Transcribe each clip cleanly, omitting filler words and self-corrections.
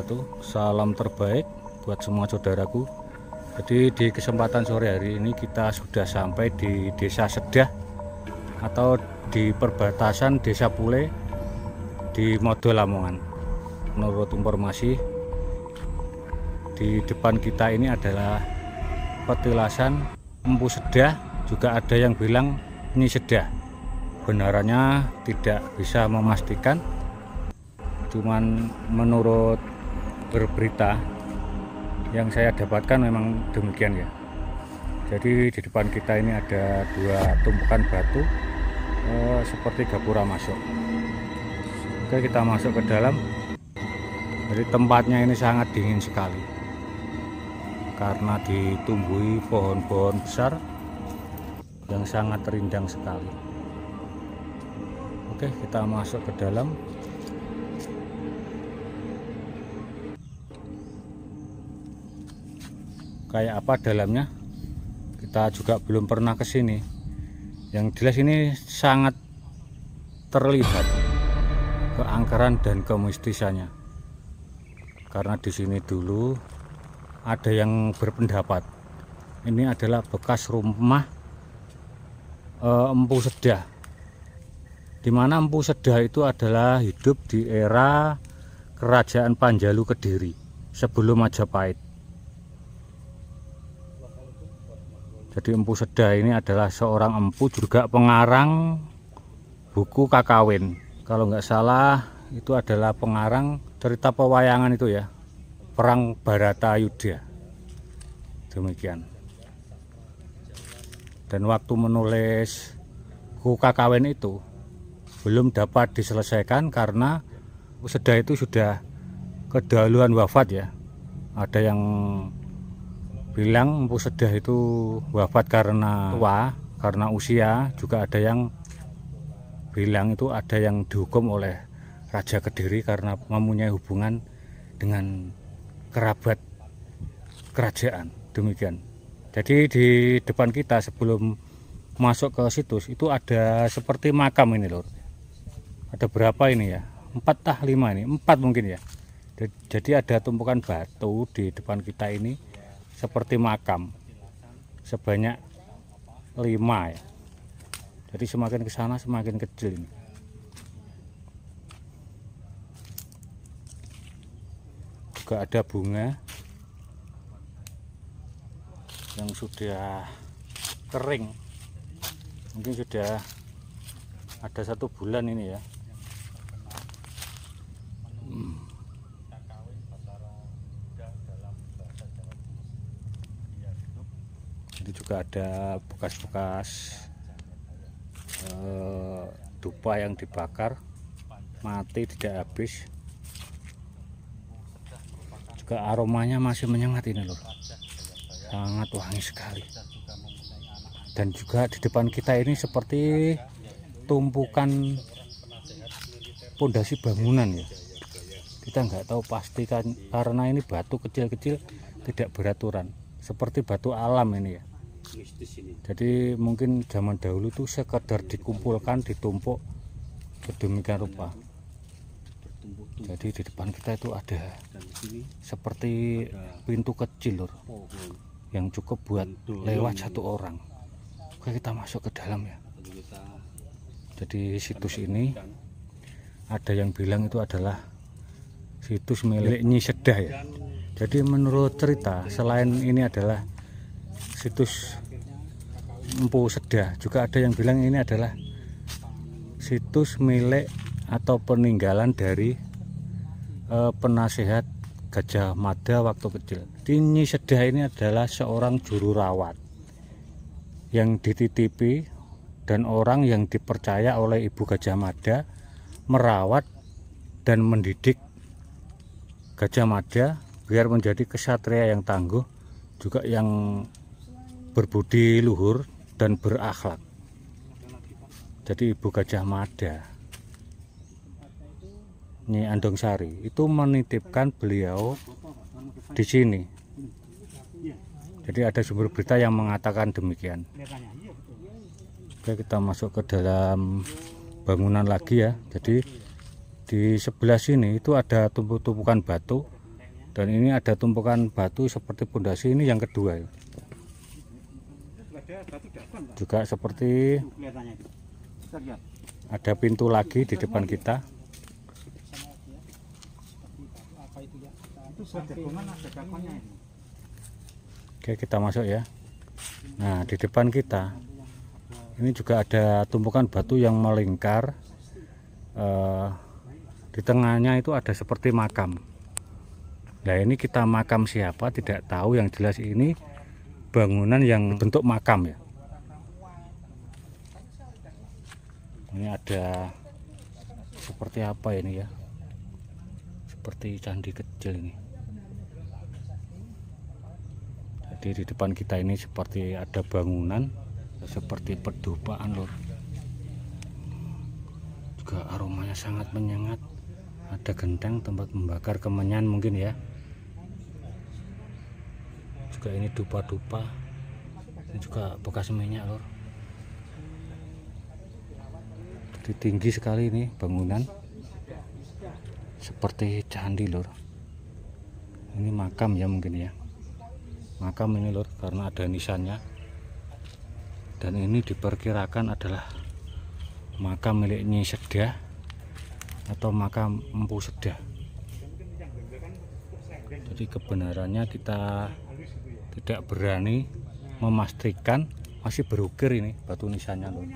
wabarakatuh. Salam terbaik buat semua saudaraku. Jadi di kesempatan sore hari ini kita sudah sampai di Desa Sedah atau di perbatasan Desa Pule di Modo Lamongan. Menurut informasi, di depan kita ini adalah petilasan Empu Sedah, juga ada yang bilang Nyi Sedah. Benarannya tidak bisa memastikan, cuman menurut berberita yang saya dapatkan memang demikian ya. Jadi di depan kita ini ada dua tumpukan batu seperti gapura masuk. Oke, kita masuk ke dalam. Jadi tempatnya ini sangat dingin sekali karena ditumbuhi pohon-pohon besar yang sangat rindang sekali. Oke, kita masuk ke dalam. Kayak apa dalamnya kita juga belum pernah ke sini. Yang jelas ini sangat terlihat keangkeran dan kemistisannya, karena di sini dulu ada yang berpendapat ini adalah bekas rumah Empu Sedah, di mana Empu Sedah itu adalah hidup di era Kerajaan Panjalu Kediri sebelum Majapahit. Jadi Empu Sedah ini adalah seorang empu, juga pengarang buku Kakawin. Kalau nggak salah itu adalah pengarang cerita pewayangan itu ya, Perang Baratayuda. Demikian. Dan waktu menulis buku Kakawin itu belum dapat diselesaikan karena Empu Sedah itu sudah kedahuluan wafat ya. Ada yang bilang Empu Sedah itu wafat karena tua, karena usia. Juga ada yang bilang itu ada yang dihukum oleh Raja Kediri karena mempunyai hubungan dengan kerabat kerajaan. Demikian. Jadi di depan kita sebelum masuk ke situs itu ada seperti makam ini lor. Ada berapa ini ya? 4 5 ini, 4 mungkin ya. Jadi ada tumpukan batu di depan kita ini seperti makam sebanyak 5 ya. Jadi semakin ke sana semakin kecil ini. Juga ada bunga yang sudah kering, mungkin sudah ada 1 bulan ini ya. Jadi juga ada bekas-bekas dupa yang dibakar mati tidak habis. Juga aromanya masih menyengat ini loh, sangat wangi sekali. Dan juga di depan kita ini seperti tumpukan pondasi bangunan ya. Kita nggak tahu pasti kan, karena ini batu kecil-kecil tidak beraturan, seperti batu alam ini ya. Jadi mungkin zaman dahulu tuh sekedar dikumpulkan, ditumpuk sedemikian rupa. Jadi di depan kita itu ada seperti pintu kecil lor, yang cukup buat lewat 1 orang. Oke, kita masuk ke dalam ya. Jadi situs ini ada yang bilang itu adalah situs milik Nyi Sedah ya. Jadi menurut cerita, selain ini adalah situs Empu Sedah, juga ada yang bilang ini adalah situs milik atau peninggalan dari penasehat Gajah Mada waktu kecil. Nyi Sedah ini adalah seorang juru rawat yang dititipi dan orang yang dipercaya oleh Ibu Gajah Mada merawat dan mendidik Gajah Mada biar menjadi kesatria yang tangguh, juga yang berbudi luhur dan berakhlak. Jadi Ibu Gajah Mada, Nyi Andongsari, itu menitipkan beliau di sini. Jadi ada sumber berita yang mengatakan demikian. Oke, kita masuk ke dalam bangunan lagi ya. Jadi di sebelah sini itu ada tumpukan batu Dan ini ada tumpukan batu seperti pondasi, ini yang kedua ya. Juga seperti ada pintu lagi di depan kita. Oke, kita masuk ya. Nah, di depan kita ini juga ada tumpukan batu yang melingkar. Di tengahnya itu ada seperti makam. Nah, ini kita makam siapa tidak tahu, yang jelas ini bangunan yang bentuk makam ya. Ini ada seperti apa ini ya, seperti candi kecil ini. Jadi di depan kita ini seperti ada bangunan seperti pedupaan lor. Juga aromanya sangat menyengat. Ada genteng tempat membakar kemenyan mungkin ya. Juga ini dupa-dupa. Ini juga bekas minyak lor. Jadi tinggi sekali ini bangunan, seperti candi lor. Ini makam ya mungkin ya, makam ini lor, karena ada nisannya. Dan ini diperkirakan adalah makam milik Nyi Sedah atau makam Empu Sedah. Jadi kebenarannya kita tidak berani memastikan, masih berukir ini batu nisannya lor.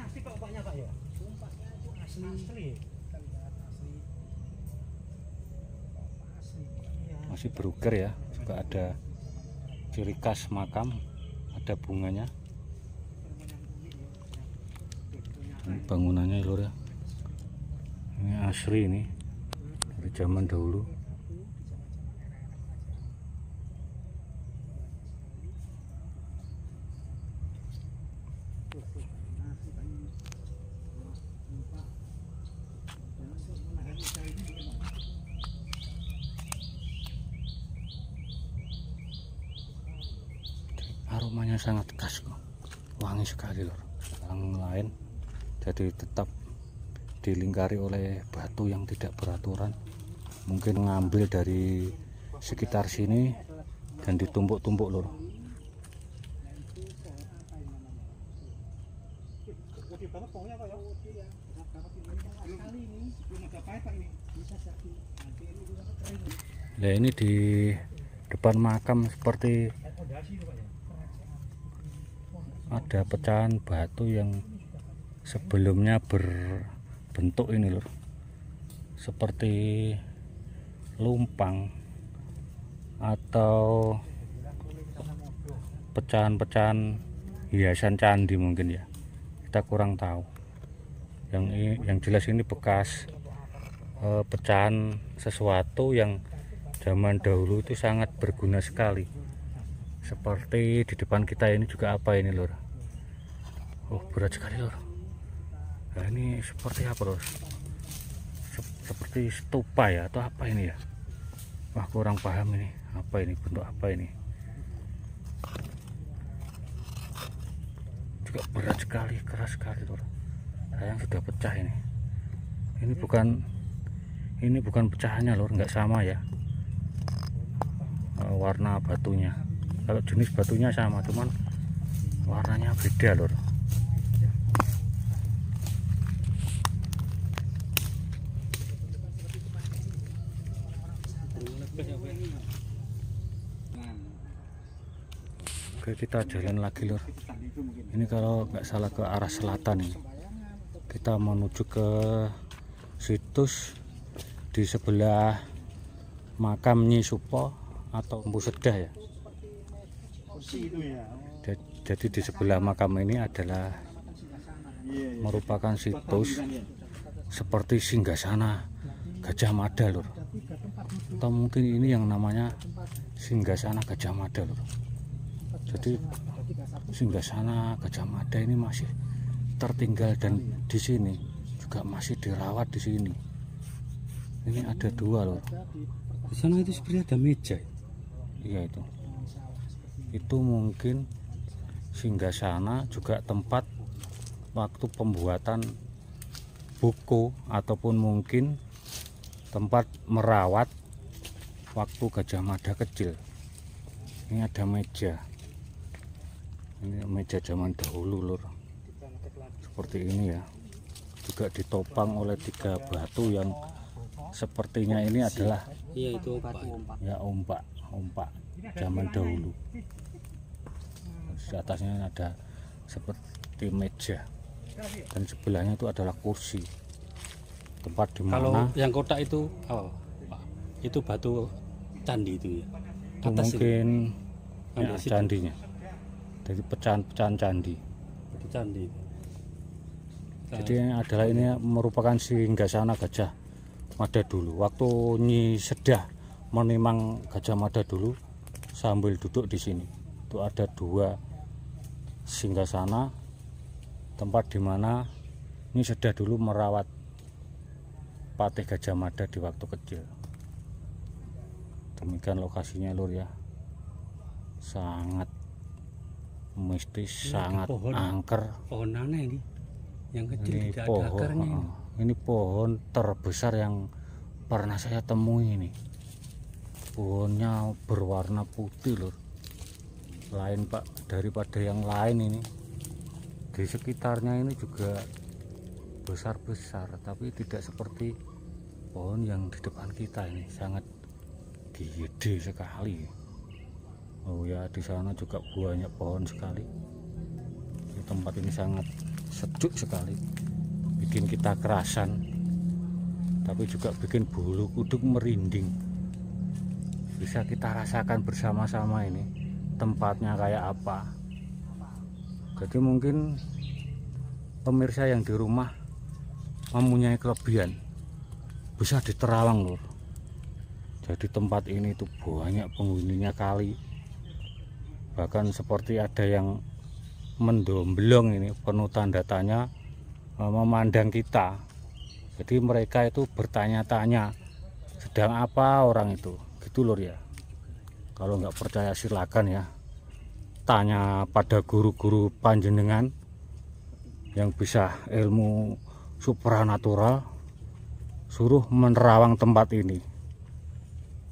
Masih berukir ya. Juga ada ciri khas makam, ada bunganya. Ini bangunannya lor ya, ini asri, ini dari zaman dahulu. Aromanya sangat khas kok, wangi sekali lor. Yang lain jadi tetap dilingkari oleh batu yang tidak beraturan, mungkin ngambil dari sekitar sini dan ditumpuk-tumpuk lor. Nah, ini di depan makam seperti ada pecahan batu yang sebelumnya berbentuk ini lor, seperti lumpang atau pecahan-pecahan hiasan candi mungkin ya, kita kurang tahu. Yang jelas ini bekas pecahan sesuatu yang zaman dahulu itu sangat berguna sekali. Seperti di depan kita ini juga apa ini lor. Oh, berat sekali lor. Nah, ini seperti apa lor? Seperti stupa ya atau apa ini ya? Wah, kurang paham ini. Apa ini, bentuk apa ini? Juga berat sekali, keras sekali lor. Sayang sudah pecah ini. Ini bukan pecahannya lor, nggak sama ya warna batunya. Kalau jenis batunya sama, cuman warnanya beda lor. Oke, kita jalan lagi lor. Ini kalau nggak salah ke arah selatan ini. Kita menuju ke situs di sebelah makam Nyi Supo atau Empu Sedah ya. Jadi di sebelah makam ini adalah merupakan situs seperti singgasana Gajah Mada lur, atau mungkin ini yang namanya singgasana Gajah Mada lur. Jadi singgasana Gajah Mada ini masih tertinggal dan di sini juga masih dirawat di sini. Ini ada dua lur. Di sana itu seperti ada meja. Iya itu. Itu mungkin singgasana, juga tempat waktu pembuatan buku ataupun mungkin tempat merawat waktu Gajah Mada kecil. Ini ada meja. Ini meja zaman dahulu lur. Seperti ini ya. Juga ditopang oleh 3 batu yang sepertinya ini adalah itu ya ombak zaman dahulu. Di atasnya ada seperti meja dan sebelahnya itu adalah kursi, tempat di kalau mana yang kotak itu Pak, itu batu candi itu ya itu mungkin ya, situ. candinya dari pecahan-pecahan candi. Batu candi itu. Jadi ini merupakan singgasana Gajah Mada dulu. Waktu Nyi Sedah menimang Gajah Mada dulu sambil duduk di sini. Itu ada 2 singgasana, tempat di mana Nyi Sedah dulu merawat Patih Gajah Mada di waktu kecil. Demikian lokasinya lur ya. Sangat mistis, sangat angker. Pohon aneh ini. Yang kecil Ini tidak pohon, ada akarnya ini. Ini pohon terbesar yang pernah saya temui ini. Pohonnya berwarna putih lur. Lain Pak daripada yang lain ini. Di sekitarnya ini juga besar-besar, tapi tidak seperti pohon yang di depan kita ini. Sangat gede sekali. Oh ya, di sana juga banyak pohon sekali. Di tempat ini sangat sejuk sekali, bikin kita kerasan, tapi juga bikin bulu kuduk merinding. Bisa kita rasakan bersama-sama ini tempatnya kayak apa. Jadi mungkin pemirsa yang di rumah mempunyai kelebihan bisa di Terawang lur. Jadi tempat ini tuh banyak penghuninya kali, bahkan seperti ada yang mendomblong ini, penuh tanda tanya, memandang kita. Jadi mereka itu bertanya-tanya sedang apa orang itu, gitu lur ya. Kalau nggak percaya silakan ya, tanya pada guru-guru panjenengan yang bisa ilmu supranatural, suruh menerawang tempat ini.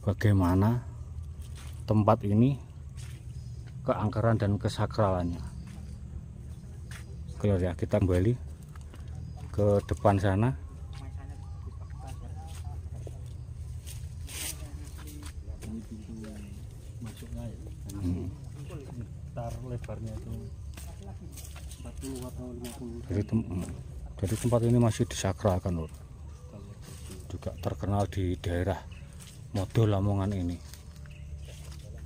Bagaimana tempat ini keangkeran dan kesakralannya. Oke ya, kita kembali ke depan sana. Ini pintu masuknya ya. Sekitar lebarnya itu 40 atau 50. Jadi tempat ini masih disakralkan lur. Juga terkenal di daerah Modo Lamongan ini,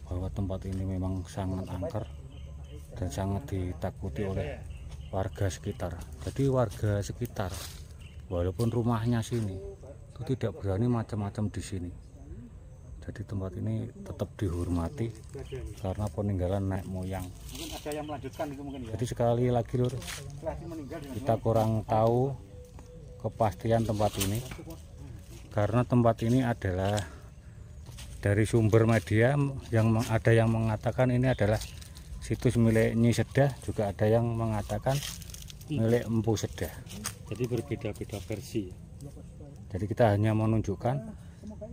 bahwa tempat ini memang sangat angker dan sangat ditakuti oleh warga sekitar. Jadi warga sekitar walaupun rumahnya sini itu tidak berani macam-macam di sini. Jadi tempat ini tetap dihormati karena peninggalan nenek moyang. Mungkin ada yang melanjutkan itu mungkin ya. Jadi sekali lagi lur, kita kurang tahu kepastian tempat ini karena tempat ini adalah dari sumber media yang ada yang mengatakan ini adalah situs milik Nyi Sedah, juga ada yang mengatakan milik Empu Sedah. Jadi berbeda-beda versi. Jadi kita hanya menunjukkan,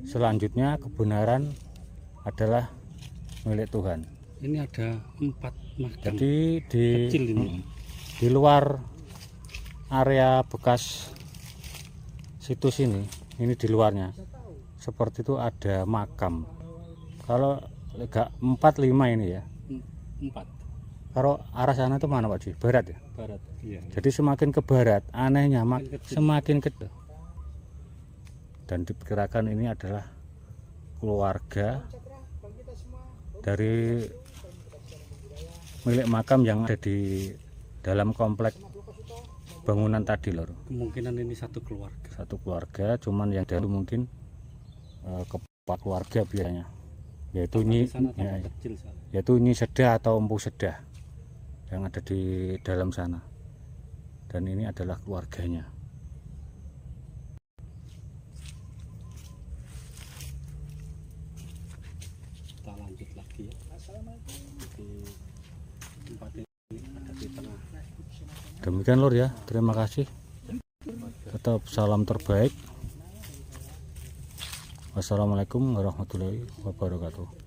selanjutnya kebenaran adalah milik Tuhan. Ini ada 4 makam. Jadi Kecil ini. di luar area bekas situs ini di luarnya seperti itu ada makam. Kalau 4-5 ini ya. 4 Kalau arah sana itu mana Pak Ji? Barat ya? barat. Iya. Jadi semakin ke barat, anehnya semakin kecil. Dan diperkirakan ini adalah keluarga dari milik makam yang ada di dalam komplek bangunan tadi lor. Kemungkinan ini satu keluarga. Satu keluarga, cuman yang dahulu mungkin keempat keluarga biasanya, yaitu Nyi Sedah atau Empu Sedah yang ada di dalam sana, dan ini adalah keluarganya. Kita lanjut lagi ya. Di tempat ini ada di tengah. Demikian lor ya, terima kasih, tetap salam terbaik. Wassalamualaikum warahmatullahi wabarakatuh.